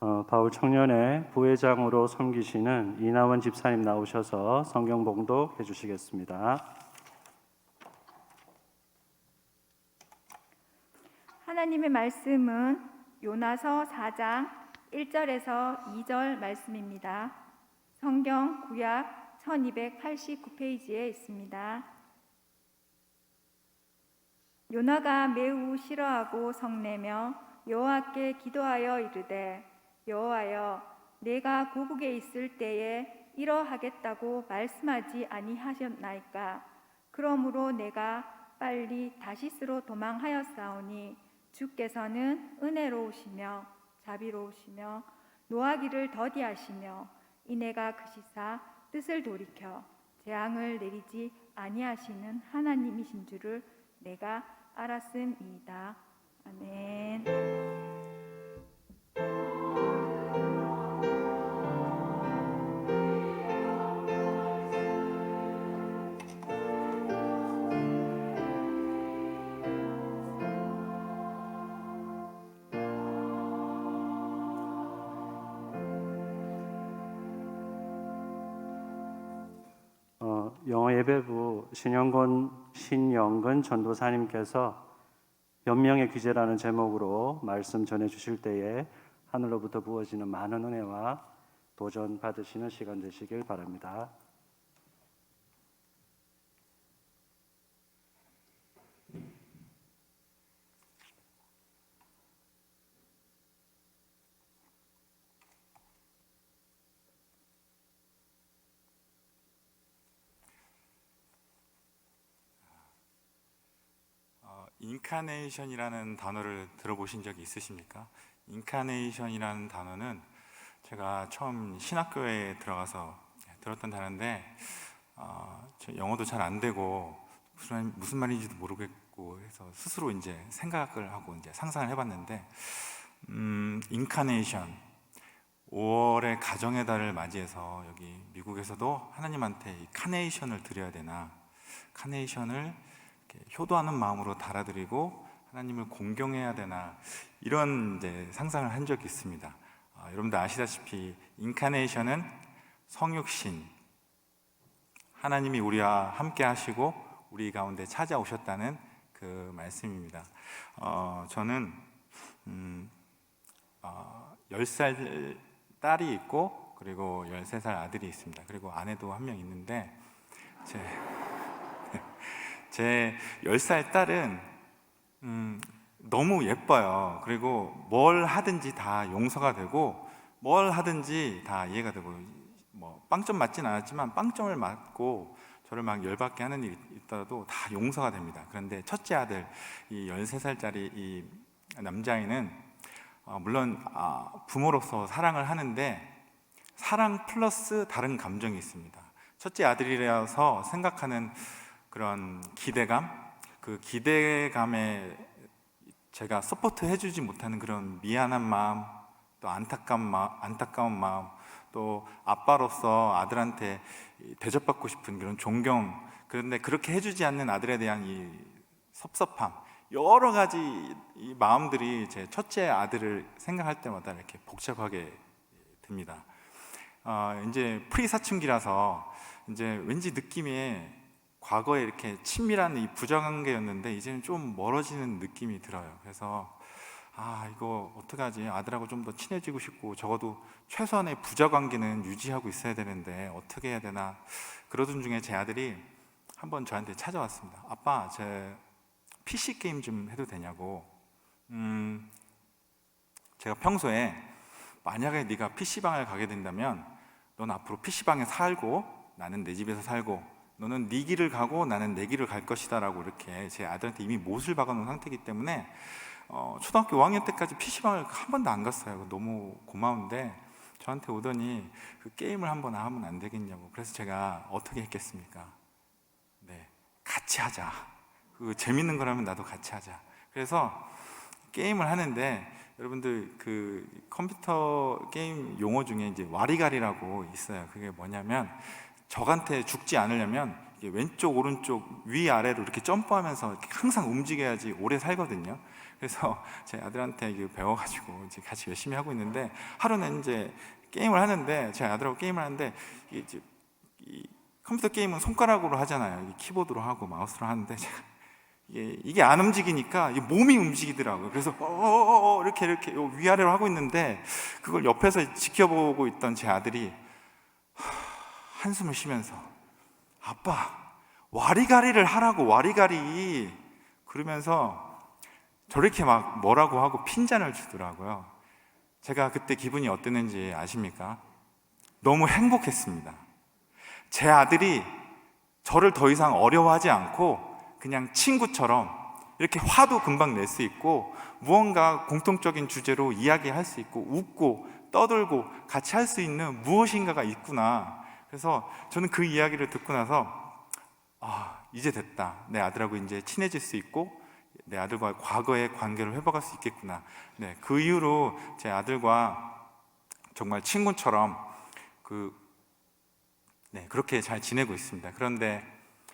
바울 청년회 부회장으로 섬기시는 이남원 집사님 나오셔서 성경 봉독해 주시겠습니다. 하나님의 말씀은 요나서 4장 1절에서 2절 말씀입니다. 성경 구약 1289페이지에 있습니다. 요나가 매우 싫어하고 성내며 여호와께 기도하여 이르되, 여호와여, 내가 고국에 있을 때에 이러하겠다고 말씀하지 아니하셨나이까? 그러므로 내가 빨리 다시스로 도망하였사오니 주께서는 은혜로우시며 자비로우시며 노하기를 더디하시며 이내가 그시사 뜻을 돌이켜 재앙을 내리지 아니하시는 하나님이신 줄을 내가 알았음이다. 아멘. 영어 예배부 신영근 전도사님께서 변명의 귀재라는 제목으로 말씀 전해 주실 때에 하늘로부터 부어지는 많은 은혜와 도전 받으시는 시간 되시길 바랍니다. 인카네이션이라는 단어를 들어보신 적이 있으십니까? 인카네이션이라는 단어는 제가 처음 신학교에 들어가서 들었던 단어인데 영어도 잘 안 되고 무슨 말인지도 모르겠고 해서 스스로 이제 생각을 하고 이제 상상을 해봤는데 인카네이션 5월의 가정의 달을 맞이해서 여기 미국에서도 하나님한테 이 카네이션을 드려야 되나, 카네이션을 효도하는 마음으로 달아드리고 하나님을 공경해야 되나, 이런 이제 상상을 한 적이 있습니다. 여러분들 아시다시피 인카네이션은 성육신, 하나님이 우리와 함께 하시고 우리 가운데 찾아오셨다는 그 말씀입니다. 저는 10살 딸이 있고 그리고 13살 아들이 있습니다. 그리고 아내도 한 명 있는데 제 10살 딸은 너무 예뻐요. 그리고 뭘 하든지 다 용서가 되고 뭘 하든지 다 이해가 되고, 뭐 빵점 맞진 않았지만 빵점을 맞고 저를 막 열받게 하는 일이 있더라도 다 용서가 됩니다. 그런데 첫째 아들, 이 13살짜리 이 남자아이는 물론 부모로서 사랑을 하는데 사랑 플러스 다른 감정이 있습니다. 첫째 아들이라서 생각하는 그런 기대감, 그 기대감에 제가 서포트 해주지 못하는 그런 미안한 마음, 또 안타까운 마음, 또 아빠로서 아들한테 대접받고 싶은 그런 존경, 그런데 그렇게 해주지 않는 아들에 대한 이 섭섭함, 여러 가지 이 마음들이 제 첫째 아들을 생각할 때마다 이렇게 복잡하게 됩니다. 이제 프리사춘기라서 이제 왠지 느낌에 과거에 이렇게 친밀한 이 부자관계였는데 이제는 좀 멀어지는 느낌이 들어요. 그래서 이거 어떡하지? 아들하고 좀 더 친해지고 싶고 적어도 최소한의 부자관계는 유지하고 있어야 되는데 어떻게 해야 되나, 그러던 중에 제 아들이 한번 저한테 찾아왔습니다. 아빠, 제 PC 게임 좀 해도 되냐고. 제가 평소에 만약에 네가 PC방을 가게 된다면 넌 앞으로 PC방에 살고 나는 내 집에서 살고, 너는 네 길을 가고 나는 내 길을 갈 것이다 라고 이렇게 제 아들한테 이미 못을 박아놓은 상태이기 때문에 초등학교 5학년 때까지 PC방을 한 번도 안 갔어요. 너무 고마운데 저한테 오더니 그 게임을 한번 하면 안 되겠냐고. 그래서 제가 어떻게 했겠습니까? 네, 같이 하자. 그 재밌는 거라면 나도 같이 하자. 그래서 게임을 하는데, 여러분들 그 컴퓨터 게임 용어 중에 이제 와리가리라고 있어요. 그게 뭐냐면 적한테 죽지 않으려면 왼쪽 오른쪽 위 아래로 이렇게 점프하면서 이렇게 항상 움직여야지 오래 살거든요. 그래서 제 아들한테 이거 배워가지고 이제 같이 열심히 하고 있는데, 하루는 이제 게임을 하는데, 제 아들하고 게임을 하는데, 이게 이제 이 컴퓨터 게임은 손가락으로 하잖아요. 키보드로 하고 마우스로 하는데, 제가 이게 안 움직이니까 몸이 움직이더라고요. 그래서 이렇게 위아래로 하고 있는데, 그걸 옆에서 지켜보고 있던 제 아들이 한숨을 쉬면서, 아빠, 와리가리를 하라고, 와리가리, 그러면서 저렇게 막 뭐라고 하고 핀잔을 주더라고요. 제가 그때 기분이 어땠는지 아십니까? 너무 행복했습니다. 제 아들이 저를 더 이상 어려워하지 않고 그냥 친구처럼 이렇게 화도 금방 낼 수 있고, 무언가 공통적인 주제로 이야기할 수 있고, 웃고 떠들고 같이 할 수 있는 무엇인가가 있구나. 그래서 저는 그 이야기를 듣고 나서 이제 됐다. 내 아들하고 이제 친해질 수 있고 내 아들과 과거의 관계를 회복할 수 있겠구나. 네, 그 이후로 제 아들과 정말 친구처럼 그렇게 잘 지내고 있습니다. 그런데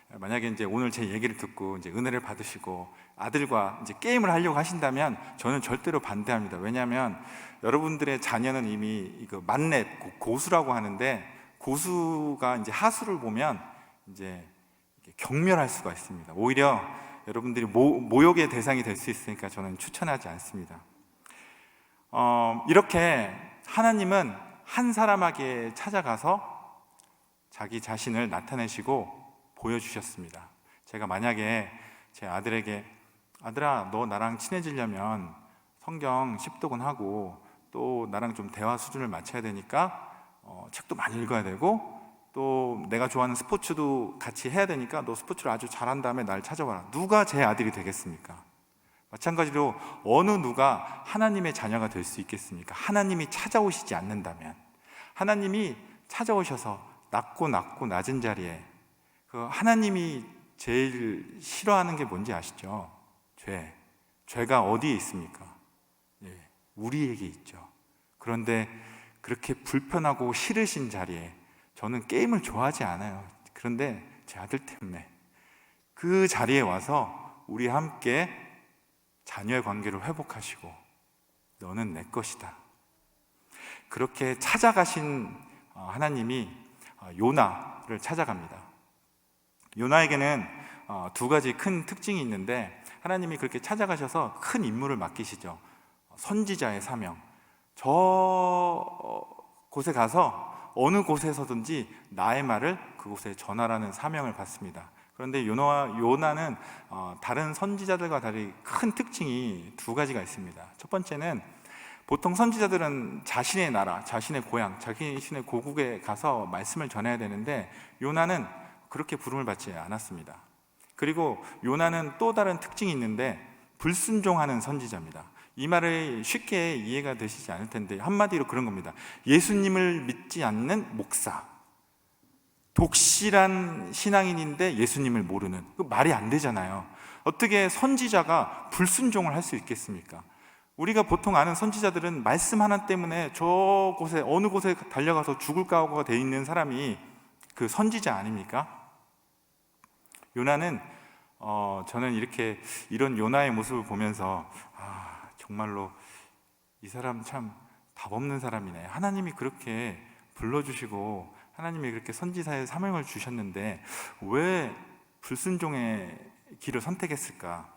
만약에 이제 오늘 제 얘기를 듣고 이제 은혜를 받으시고 아들과 이제 게임을 하려고 하신다면 저는 절대로 반대합니다. 왜냐하면 여러분들의 자녀는 이미 이거 만렙, 고수라고 하는데, 고수가 이제 하수를 보면 이제 경멸할 수가 있습니다. 오히려 여러분들이 모욕의 대상이 될 수 있으니까 저는 추천하지 않습니다. 이렇게 하나님은 한 사람에게 찾아가서 자기 자신을 나타내시고 보여주셨습니다. 제가 만약에 제 아들에게, 아들아, 너 나랑 친해지려면 성경 10독은 하고 또 나랑 좀 대화 수준을 맞춰야 되니까 책도 많이 읽어야 되고, 또 내가 좋아하는 스포츠도 같이 해야 되니까 너 스포츠를 아주 잘한 다음에 날 찾아와라. 누가 제 아들이 되겠습니까? 마찬가지로 어느 누가 하나님의 자녀가 될 수 있겠습니까? 하나님이 찾아오시지 않는다면. 하나님이 찾아오셔서 낮고 낮은 자리에, 하나님이 제일 싫어하는 게 뭔지 아시죠? 죄가 어디에 있습니까? 우리에게 있죠. 그런데 그렇게 불편하고 싫으신 자리에 저는 게임을 좋아하지 않아요. 그런데 제 아들 때문에 그 자리에 와서 우리 함께 자녀의 관계를 회복하시고 너는 내 것이다. 그렇게 찾아가신 하나님이 요나를 찾아갑니다. 요나에게는 두 가지 큰 특징이 있는데, 하나님이 그렇게 찾아가셔서 큰 임무를 맡기시죠. 선지자의 사명. 저 곳에 가서 어느 곳에서든지 나의 말을 그곳에 전하라는 사명을 받습니다. 그런데 요나는 다른 선지자들과 달리 큰 특징이 두 가지가 있습니다. 첫 번째는, 보통 선지자들은 자신의 나라, 자신의 고향, 자신의 고국에 가서 말씀을 전해야 되는데, 요나는 그렇게 부름을 받지 않았습니다. 그리고 요나는 또 다른 특징이 있는데, 불순종하는 선지자입니다. 이 말을 쉽게 이해가 되시지 않을 텐데, 한마디로 그런 겁니다. 예수님을 믿지 않는 목사, 독실한 신앙인인데 예수님을 모르는, 그 말이 안 되잖아요. 어떻게 선지자가 불순종을 할 수 있겠습니까? 우리가 보통 아는 선지자들은 말씀 하나 때문에 저곳에 어느 곳에 달려가서 죽을 각오가 돼 있는 사람이 그 선지자 아닙니까? 요나는 저는 이런 요나의 모습을 보면서 정말로 이 사람 참 답 없는 사람이네. 하나님이 그렇게 불러주시고 하나님이 그렇게 선지자의 사명을 주셨는데 왜 불순종의 길을 선택했을까?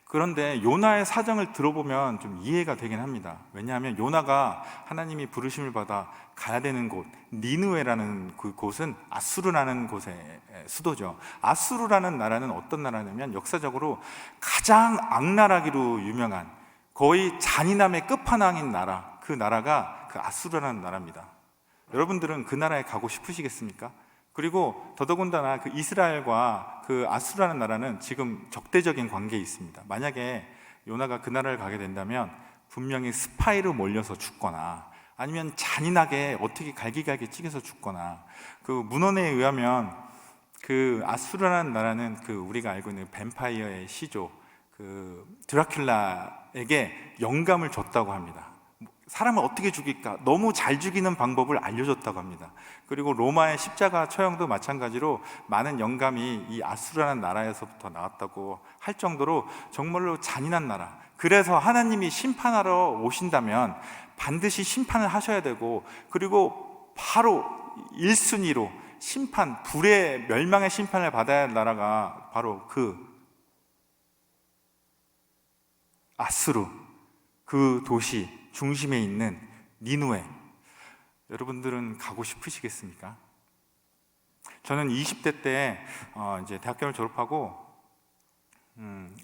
그런데 요나의 사정을 들어보면 좀 이해가 되긴 합니다. 왜냐하면 요나가 하나님이 부르심을 받아 가야 되는 곳, 니느웨라는 그 곳은 아수르라는 곳의 수도죠. 아수르라는 나라는 어떤 나라냐면 역사적으로 가장 악랄하기로 유명한, 거의 잔인함의 끝판왕인 나라, 그 나라가 그 아수르라는 나라입니다. 여러분들은 그 나라에 가고 싶으시겠습니까? 그리고 더더군다나 그 이스라엘과 그 아수르라는 나라는 지금 적대적인 관계에 있습니다. 만약에 요나가 그 나라를 가게 된다면 분명히 스파이로 몰려서 죽거나, 아니면 잔인하게 어떻게 갈기갈기 찢겨서 죽거나, 그 문헌에 의하면 그 아수르라는 나라는 그 우리가 알고 있는 뱀파이어의 시조 그 드라큘라에게 영감을 줬다고 합니다. 사람을 어떻게 죽일까? 너무 잘 죽이는 방법을 알려줬다고 합니다. 그리고 로마의 십자가 처형도 마찬가지로 많은 영감이 이 아수르라는 나라에서부터 나왔다고 할 정도로 정말로 잔인한 나라. 그래서 하나님이 심판하러 오신다면 반드시 심판을 하셔야 되고, 그리고 바로 1순위로 심판, 불의 멸망의 심판을 받아야 할 나라가 바로 그 아수르, 그 도시 중심에 있는 니누에. 여러분들은 가고 싶으시겠습니까? 저는 20대 때 이제 대학교를 졸업하고,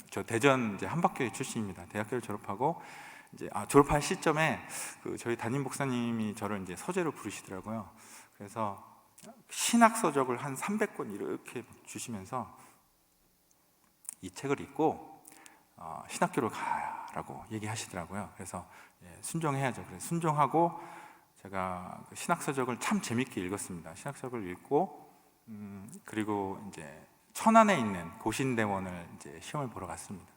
저 대전 이제 한박교회 출신입니다. 대학교를 졸업하고 이제 졸업할 시점에 저희 담임 목사님이 저를 이제 서재로 부르시더라고요. 그래서 신학 서적을 한 300권 이렇게 주시면서 이 책을 읽고 신학교를 가라고 얘기하시더라고요. 그래서 순종해야죠. 그래서 순종하고 제가 그 신학 서적을 참 재밌게 읽었습니다. 신학 서적을 읽고 그리고 이제 천안에 있는 고신대원을 이제 시험을 보러 갔습니다.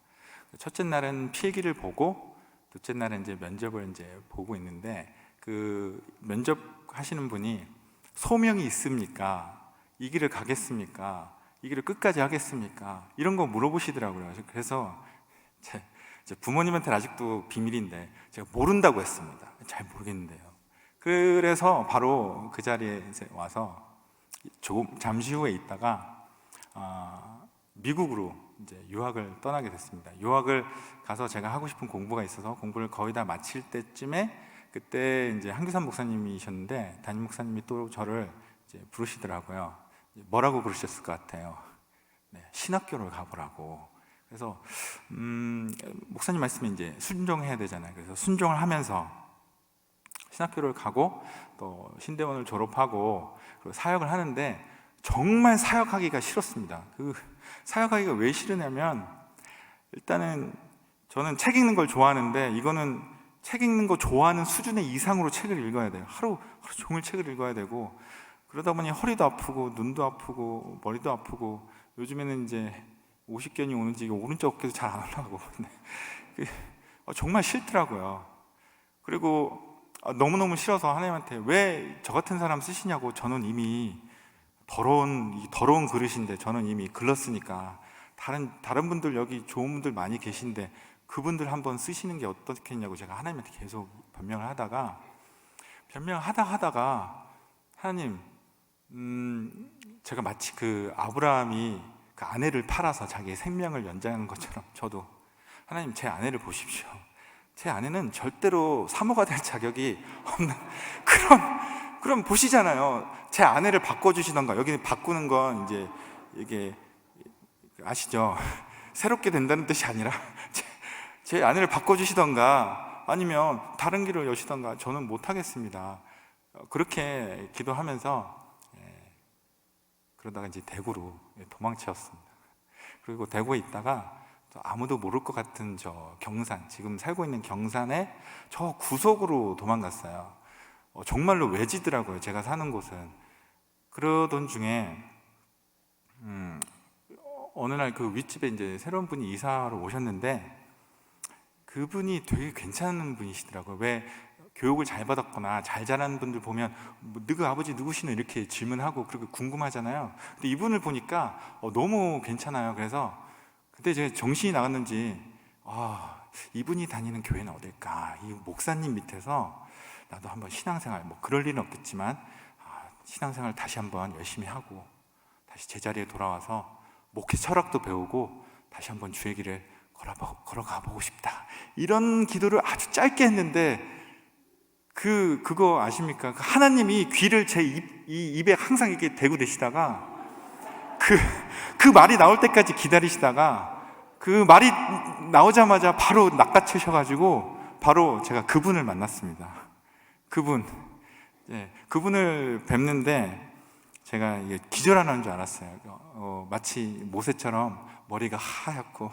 첫째 날은 필기를 보고, 둘째 날은 이제 면접을 이제 보고 있는데, 그 면접하시는 분이 소명이 있습니까? 이 길을 가겠습니까? 이 길을 끝까지 하겠습니까? 이런 거 물어보시더라고요. 그래서 제 부모님한테는 아직도 비밀인데 제가 모른다고 했습니다. 잘 모르겠는데요. 그래서 바로 그 자리에 이제 와서 조금 잠시 후에 있다가 미국으로 이제 유학을 떠나게 됐습니다. 유학을 가서 제가 하고 싶은 공부가 있어서 공부를 거의 다 마칠 때쯤에, 그때 이제 한규산 목사님이셨는데 담임 목사님이 또 저를 이제 부르시더라고요. 뭐라고 부르셨을 것 같아요? 네, 신학교를 가보라고. 그래서 목사님 말씀에 이제 순종해야 되잖아요. 그래서 순종을 하면서 신학교를 가고 또 신대원을 졸업하고 그리고 사역을 하는데, 정말 사역하기가 싫었습니다. 그 사역하기가 왜 싫으냐면, 일단은 저는 책 읽는 걸 좋아하는데 이거는 책 읽는 거 좋아하는 수준의 이상으로 책을 읽어야 돼요. 하루 종일 책을 읽어야 되고, 그러다 보니 허리도 아프고 눈도 아프고 머리도 아프고, 요즘에는 이제 50견이 오는지 오른쪽 어깨도 잘 안 올라가고 정말 싫더라고요. 그리고 너무너무 싫어서 하나님한테 왜 저 같은 사람 쓰시냐고. 저는 이미 더러운 그릇인데 저는 이미 글렀으니까 다른 분들 여기 좋은 분들 많이 계신데 그분들 한번 쓰시는 게 어떻겠냐고 제가 하나님한테 계속 변명을 하다가 하나님, 제가 마치 그 아브라함이 그 아내를 팔아서 자기의 생명을 연장한 것처럼, 저도 하나님, 제 아내를 보십시오. 제 아내는 절대로 사모가 될 자격이 없는 그럼 보시잖아요. 제 아내를 바꿔주시던가. 여기는 바꾸는 건 이제 이게 아시죠? 새롭게 된다는 뜻이 아니라 제 아내를 바꿔주시던가 아니면 다른 길을 여시던가. 저는 못하겠습니다. 그렇게 기도하면서 그러다가 이제 대구로 도망쳤습니다. 그리고 대구에 있다가 아무도 모를 것 같은 저 경산, 지금 살고 있는 경산에 저 구석으로 도망갔어요. 정말로 외지더라고요, 제가 사는 곳은. 그러던 중에 어느 날 그 윗집에 이제 새로운 분이 이사로 오셨는데, 그분이 되게 괜찮은 분이시더라고요. 왜 교육을 잘 받았거나 잘 자라는 분들 보면 너희 아버지 누구시는 이렇게 질문하고 그리고 궁금하잖아요. 근데 이분을 보니까 너무 괜찮아요. 그래서 그때 제가 정신이 나갔는지 이분이 다니는 교회는 어딜까? 이 목사님 밑에서 나도 한번 신앙생활, 뭐 그럴 일은 없겠지만 신앙생활 다시 한번 열심히 하고 다시 제자리에 돌아와서 목회 철학도 배우고 다시 한번 주의 길을 걸어가 보고 싶다. 이런 기도를 아주 짧게 했는데 그거 아십니까? 하나님이 귀를 제 입에 항상 이렇게 대고 계시다가 그 말이 나올 때까지 기다리시다가 그 말이 나오자마자 바로 낚아채셔가지고 바로 제가 그분을 만났습니다. 그분을 뵙는데 제가 이게 기절하는 줄 알았어요. 마치 모세처럼 머리가 하얗고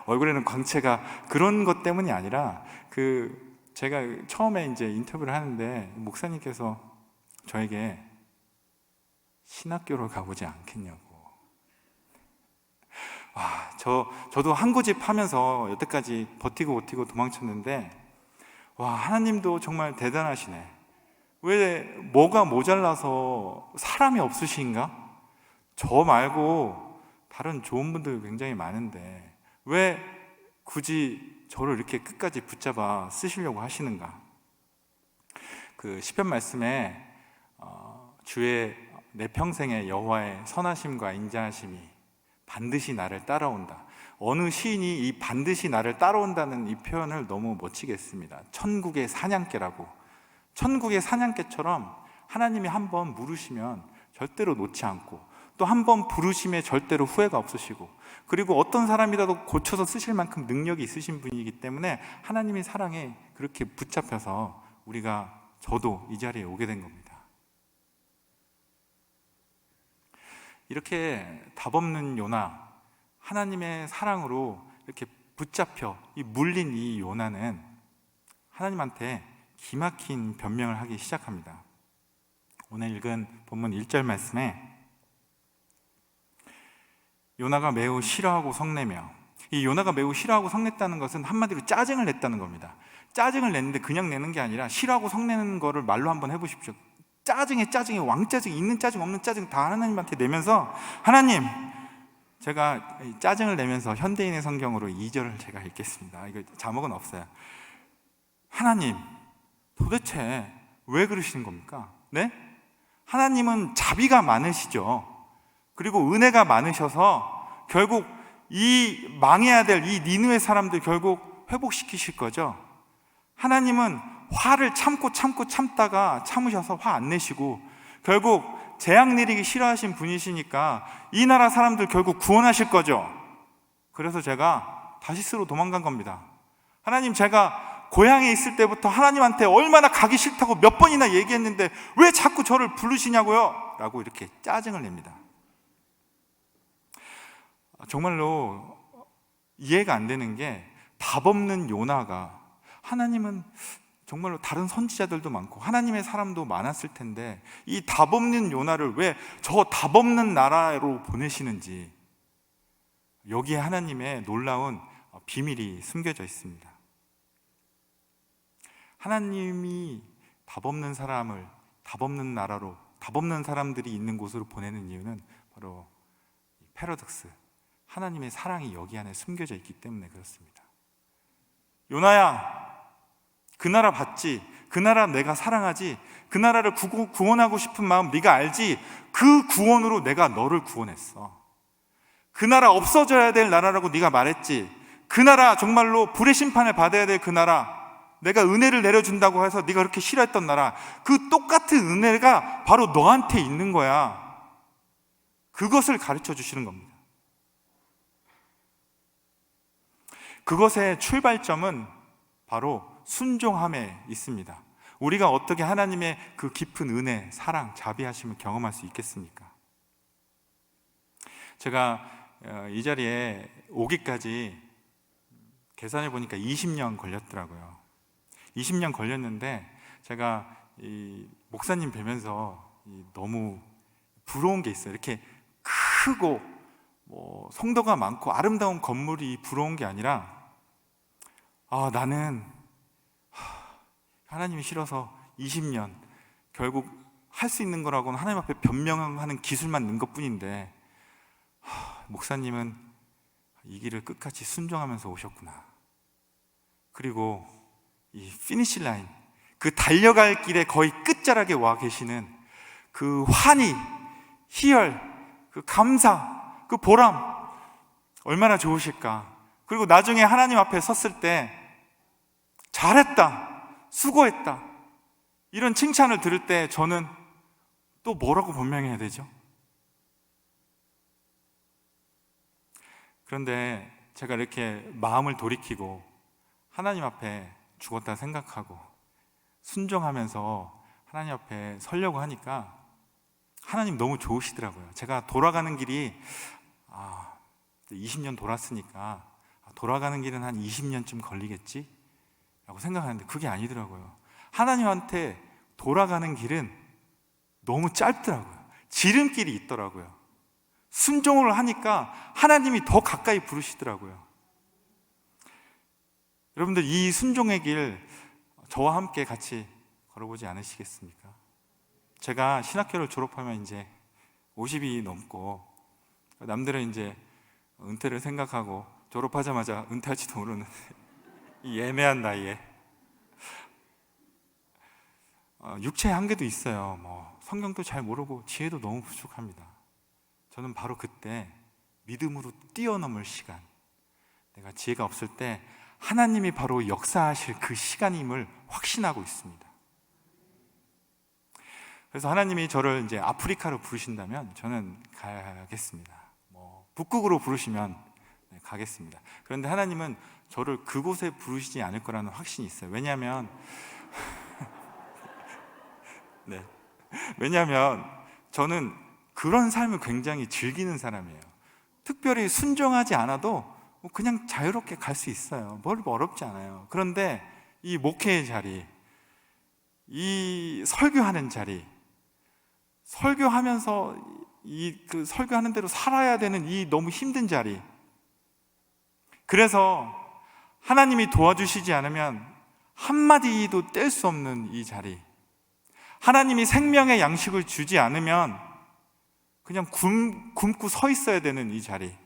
얼굴에는 광채가, 그런 것 때문이 아니라 제가 처음에 이제 인터뷰를 하는데 목사님께서 저에게 신학교를 가보지 않겠냐고. 저도 한 고집 하면서 여태까지 버티고 도망쳤는데 와, 하나님도 정말 대단하시네. 왜 뭐가 모자라서 사람이 없으신가? 저 말고 다른 좋은 분들 굉장히 많은데 왜 굳이 저를 이렇게 끝까지 붙잡아 쓰시려고 하시는가? 그 시편 말씀에 주의 내 평생에 여호와의 선하심과 인자하심이 반드시 나를 따라온다. 어느 시인이 이 반드시 나를 따라온다는 이 표현을 너무 멋지게 했습니다. 천국의 사냥개라고. 천국의 사냥개처럼 하나님이 한번 물으시면 절대로 놓지 않고, 또 한번 부르심에 절대로 후회가 없으시고, 그리고 어떤 사람이라도 고쳐서 쓰실 만큼 능력이 있으신 분이기 때문에 하나님의 사랑에 그렇게 붙잡혀서 저도 이 자리에 오게 된 겁니다. 이렇게 답없는 요나, 하나님의 사랑으로 이렇게 붙잡혀 물린 이 요나는 하나님한테 기막힌 변명을 하기 시작합니다. 오늘 읽은 본문 1절 말씀에 요나가 매우 싫어하고 성내며, 이 요나가 매우 싫어하고 성냈다는 것은 한마디로 짜증을 냈다는 겁니다. 짜증을 냈는데 그냥 내는 게 아니라 싫어하고 성내는 거를 말로 한번 해보십시오. 짜증에 왕짜증, 있는 짜증 없는 짜증 다 하나님한테 내면서, 하나님, 제가 짜증을 내면서 현대인의 성경으로 2절을 제가 읽겠습니다. 이거 자막은 없어요. 하나님, 도대체 왜 그러시는 겁니까? 네? 하나님은 자비가 많으시죠. 그리고 은혜가 많으셔서 결국 이 망해야 될 이 니느웨 사람들 결국 회복시키실 거죠. 하나님은 화를 참다가 참으셔서 화 안 내시고 결국 재앙 내리기 싫어하신 분이시니까 이 나라 사람들 결국 구원하실 거죠. 그래서 제가 다시스로 도망간 겁니다. 하나님, 제가 고향에 있을 때부터 하나님한테 얼마나 가기 싫다고 몇 번이나 얘기했는데 왜 자꾸 저를 부르시냐고요? 라고 이렇게 짜증을 냅니다. 정말로 이해가 안 되는 게, 답없는 요나가, 하나님은 정말로 다른 선지자들도 많고 하나님의 사람도 많았을 텐데 이 답없는 요나를 왜 저 답없는 나라로 보내시는지, 여기에 하나님의 놀라운 비밀이 숨겨져 있습니다. 하나님이 답없는 사람을 답없는 나라로, 답없는 사람들이 있는 곳으로 보내는 이유는 바로 패러독스, 하나님의 사랑이 여기 안에 숨겨져 있기 때문에 그렇습니다. 요나야, 그 나라 봤지? 그 나라 내가 사랑하지? 그 나라를 구원하고 싶은 마음 네가 알지? 그 구원으로 내가 너를 구원했어. 그 나라 없어져야 될 나라라고 네가 말했지? 그 나라, 정말로 불의 심판을 받아야 될 그 나라, 내가 은혜를 내려준다고 해서 네가 그렇게 싫어했던 나라, 그 똑같은 은혜가 바로 너한테 있는 거야. 그것을 가르쳐 주시는 겁니다. 그것의 출발점은 바로 순종함에 있습니다. 우리가 어떻게 하나님의 그 깊은 은혜, 사랑, 자비하심을 경험할 수 있겠습니까? 제가 이 자리에 오기까지 계산해 보니까 20년 걸렸더라고요. 20년 걸렸는데 제가 이 목사님 뵈면서 너무 부러운 게 있어요. 이렇게 크고 성도가 많고 아름다운 건물이 부러운 게 아니라, 나는 하나님이 싫어서 20년 결국 할 수 있는 거라고는 하나님 앞에 변명하는 기술만 는 것뿐인데, 목사님은 이 길을 끝까지 순종하면서 오셨구나. 그리고 이 피니시 라인, 그 달려갈 길에 거의 끝자락에 와 계시는 그 환희, 희열, 그 감사, 그 보람, 얼마나 좋으실까. 그리고 나중에 하나님 앞에 섰을 때 잘했다, 수고했다, 이런 칭찬을 들을 때 저는 또 뭐라고 변명해야 되죠? 그런데 제가 이렇게 마음을 돌이키고 하나님 앞에 죽었다 생각하고 순종하면서 하나님 앞에 서려고 하니까 하나님 너무 좋으시더라고요. 제가 돌아가는 길이 20년 돌았으니까 돌아가는 길은 한 20년쯤 걸리겠지? 라고 생각하는데 그게 아니더라고요. 하나님한테 돌아가는 길은 너무 짧더라고요. 지름길이 있더라고요. 순종을 하니까 하나님이 더 가까이 부르시더라고요. 여러분들, 이 순종의 길 저와 함께 같이 걸어보지 않으시겠습니까? 제가 신학교를 졸업하면 이제 50이 넘고 남들은 이제 은퇴를 생각하고 졸업하자마자 은퇴할지도 모르는 이 애매한 나이에 육체의 한계도 있어요. 뭐 성경도 잘 모르고 지혜도 너무 부족합니다. 저는 바로 그때 믿음으로 뛰어넘을 시간, 내가 지혜가 없을 때 하나님이 바로 역사하실 그 시간임을 확신하고 있습니다. 그래서 하나님이 저를 이제 아프리카로 부르신다면 저는 가겠습니다. 뭐 북극으로 부르시면 가겠습니다. 그런데 하나님은 저를 그곳에 부르시지 않을 거라는 확신이 있어요. 왜냐하면 네. 왜냐하면 저는 그런 삶을 굉장히 즐기는 사람이에요. 특별히 순종하지 않아도 그냥 자유롭게 갈 수 있어요. 뭘 어렵지 않아요. 그런데 이 목회의 자리, 이 설교하는 자리, 설교하면서 그 설교하는 대로 살아야 되는 이 너무 힘든 자리, 그래서 하나님이 도와주시지 않으면 한마디도 뗄 수 없는 이 자리, 하나님이 생명의 양식을 주지 않으면 그냥 굶고 서 있어야 되는 이 자리,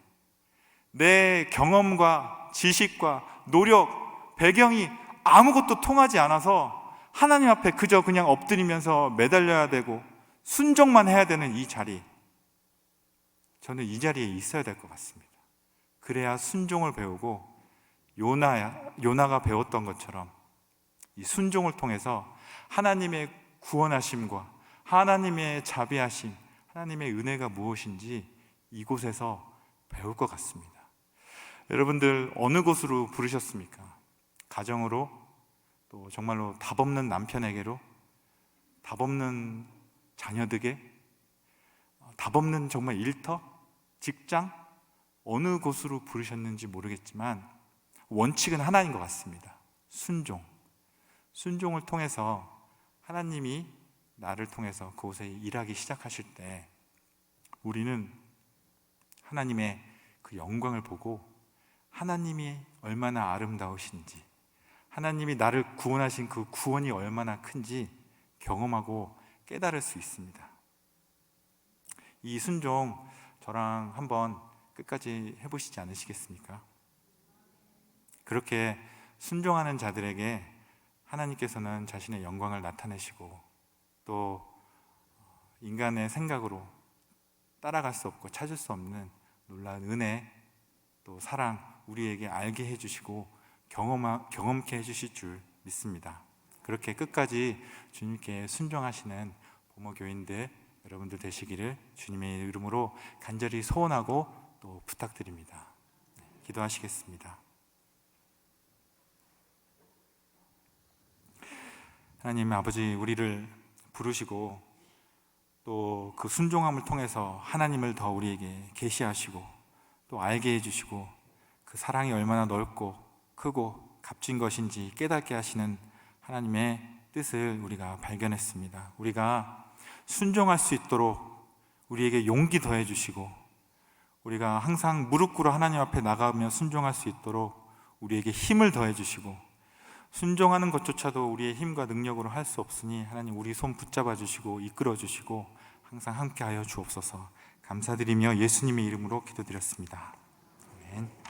내 경험과 지식과 노력, 배경이 아무것도 통하지 않아서 하나님 앞에 그저 그냥 엎드리면서 매달려야 되고 순종만 해야 되는 이 자리, 저는 이 자리에 있어야 될 것 같습니다. 그래야 순종을 배우고 요나가 배웠던 것처럼 이 순종을 통해서 하나님의 구원하심과 하나님의 자비하심, 하나님의 은혜가 무엇인지 이곳에서 배울 것 같습니다. 여러분들 어느 곳으로 부르셨습니까? 가정으로, 또 정말로 답 없는 남편에게로, 답 없는 자녀들에게, 답 없는 정말 일터, 직장, 어느 곳으로 부르셨는지 모르겠지만 원칙은 하나인 것 같습니다. 순종을 통해서 하나님이 나를 통해서 그곳에 일하기 시작하실 때 우리는 하나님의 그 영광을 보고 하나님이 얼마나 아름다우신지, 하나님이 나를 구원하신 그 구원이 얼마나 큰지 경험하고 깨달을 수 있습니다. 이 순종 저랑 한번 끝까지 해보시지 않으시겠습니까? 그렇게 순종하는 자들에게 하나님께서는 자신의 영광을 나타내시고 또 인간의 생각으로 따라갈 수 없고 찾을 수 없는 놀라운 은혜, 또 사랑 우리에게 알게 해주시고 경험케 해주실 줄 믿습니다. 그렇게 끝까지 주님께 순종하시는 부모교인들 여러분들 되시기를 주님의 이름으로 간절히 소원하고 또 부탁드립니다. 기도하시겠습니다. 하나님 아버지, 우리를 부르시고 또 그 순종함을 통해서 하나님을 더 우리에게 계시하시고 또 알게 해주시고 그 사랑이 얼마나 넓고 크고 값진 것인지 깨닫게 하시는 하나님의 뜻을 우리가 발견했습니다. 우리가 순종할 수 있도록 우리에게 용기 더해 주시고 우리가 항상 무릎 꿇어 하나님 앞에 나가며 순종할 수 있도록 우리에게 힘을 더해 주시고, 순종하는 것조차도 우리의 힘과 능력으로 할 수 없으니 하나님 우리 손 붙잡아 주시고 이끌어 주시고 항상 함께하여 주옵소서. 감사드리며 예수님의 이름으로 기도드렸습니다. 아멘.